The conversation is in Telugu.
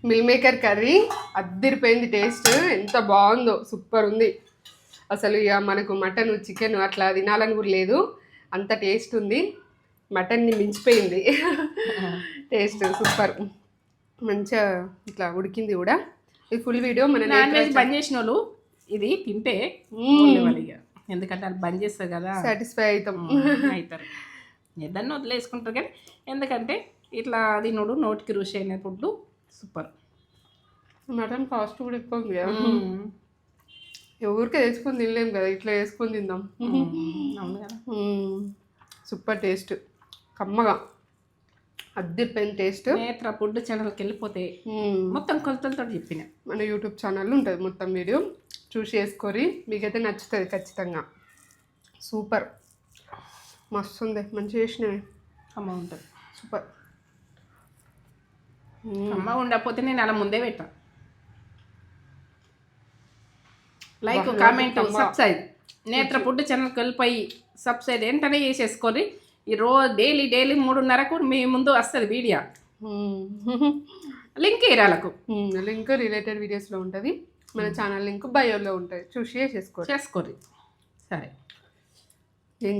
మిల్ మేకర్ కర్రీ అద్దిరిపోయింది. టేస్ట్ ఎంత బాగుందో, సూపర్ ఉంది అసలు. ఇక మనకు మటన్ చికెన్ అట్లా తినాలని కూడా లేదు, అంత టేస్ట్ ఉంది. మటన్ని మించిపోయింది టేస్ట్ సూపర్. మంచిగా ఇట్లా ఉడికింది కూడా. ఇది ఫుల్ వీడియో మన నాన్ వెజ్ బంద్ చేసిన వాళ్ళు ఇది తింటే ఎందుకంటే అది బంద్ చేస్తారు కదా, సాటిస్ఫై అవుతాం అవుతారు. ఏదన్నా వదిలేసుకుంటారు కానీ ఎందుకంటే ఇట్లా తినుడు నోటికి రుచి అయిన ఫుడ్ సూపర్. మటన్ కాస్ట్ కూడా ఎక్కువ ఉంది కదా, ఎవరికే వేసుకొని తినలేము కదా, ఇట్లా వేసుకొని తిందాం. అవును కదా, సూపర్ టేస్ట్, కమ్మగా అద్దిరిపోయిన టేస్ట్. నేత్ర ఫుడ్ ఛానల్కి వెళ్ళిపోతే మొత్తం కొలతలతో చెప్పిన మన యూట్యూబ్ ఛానల్లో ఉంటుంది మొత్తం వీడియో, చూసి వేసుకోరి, మీకైతే నచ్చుతుంది ఖచ్చితంగా. సూపర్ మస్తు ఉంది, మంచిగా చేసినవి, అమ్మ ఉంటుంది సూపర్. అమ్మ ఉండకపోతే నేను అలా ముందే పెట్టా. లైక్ కామెంట్ సబ్స్క్రైబ్ నేత్ర ఫుడ్ ఛానల్కి వెళ్ళిపోయి సబ్స్క్రైబ్ వెంటనే చేసేసుకొని ఈ రోజు డైలీ 3:30కు మీ ముందు వస్తుంది వీడియో. లింక్ ఇరాలకు లింక్ రిలేటెడ్ వీడియోస్లో ఉంటుంది, మన ఛానల్ లింక్ బయోలో ఉంటుంది, చూసి చేసుకోరి. సరే.